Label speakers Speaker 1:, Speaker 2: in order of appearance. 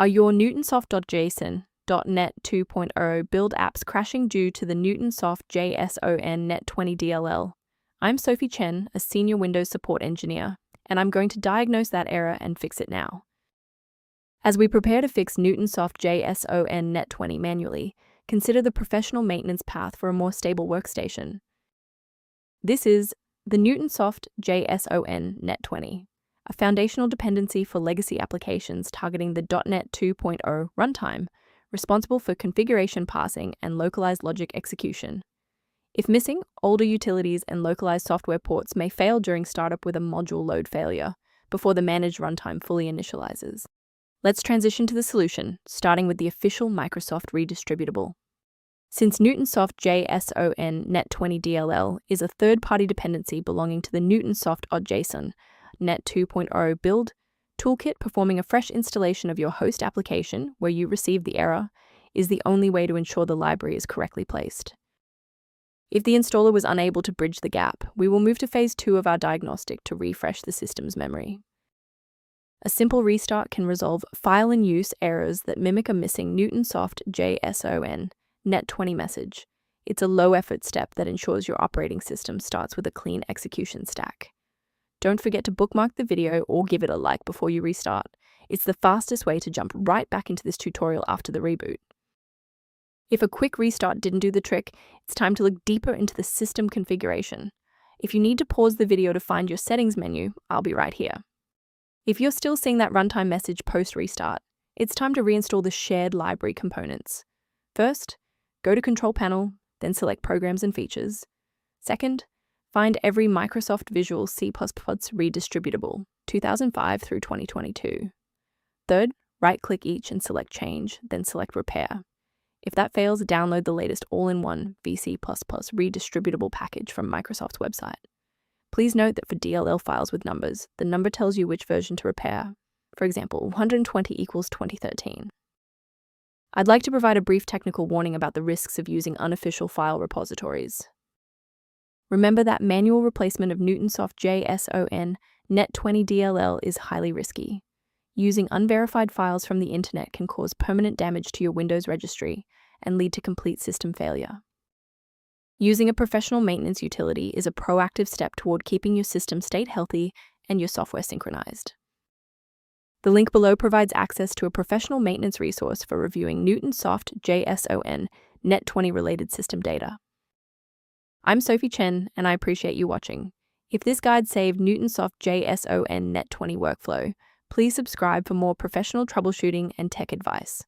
Speaker 1: Are your Newtonsoft.Json .NET 2.0 build apps crashing due to the Newtonsoft.Json NET 20 DLL? I'm Sophie Chen, a senior Windows support engineer, and I'm going to diagnose that error and fix it now. As we prepare to fix Newtonsoft.Json NET 20 manually, consider the professional maintenance path for a more stable workstation. This is the Newtonsoft.Json NET 20, a foundational dependency for legacy applications targeting the .NET 2.0 runtime, responsible for configuration parsing and localized logic execution. If missing, older utilities and localized software ports may fail during startup with a module load failure before the managed runtime fully initializes. Let's transition to the solution, starting with the official Microsoft redistributable. Since Newtonsoft.Json NET 20 DLL is a third-party dependency belonging to the Newtonsoft.Json NET 2.0 build toolkit, performing a fresh installation of your host application where you received the error is the only way to ensure the library is correctly placed. If the installer was unable to bridge the gap, we will move to phase 2 of our diagnostic to refresh the system's memory. A simple restart can resolve file in use errors that mimic a missing Newtonsoft.Json NET 20 message. It's a low-effort step that ensures your operating system starts with a clean execution stack. Don't forget to bookmark the video or give it a like before you restart. It's the fastest way to jump right back into this tutorial after the reboot. If a quick restart didn't do the trick, it's time to look deeper into the system configuration. If you need to pause the video to find your settings menu, I'll be right here. If you're still seeing that runtime message post-restart, it's time to reinstall the shared library components. First, go to Control Panel, then select Programs and Features. Second, find every Microsoft Visual C++ redistributable, 2005 through 2022. Third, right-click each and select Change, then select Repair. If that fails, download the latest all-in-one VC++ redistributable package from Microsoft's website. Please note that for DLL files with numbers, the number tells you which version to repair. For example, 120 equals 2013. I'd like to provide a brief technical warning about the risks of using unofficial file repositories. Remember that manual replacement of Newtonsoft.Json NET 20 DLL is highly risky. Using unverified files from the internet can cause permanent damage to your Windows registry and lead to complete system failure. Using a professional maintenance utility is a proactive step toward keeping your system state healthy and your software synchronized. The link below provides access to a professional maintenance resource for reviewing Newtonsoft.Json NET 20 related system data. I'm Sophie Chen, and I appreciate you watching. If this guide saved Newtonsoft.Json NET 20 workflow, please subscribe for more professional troubleshooting and tech advice.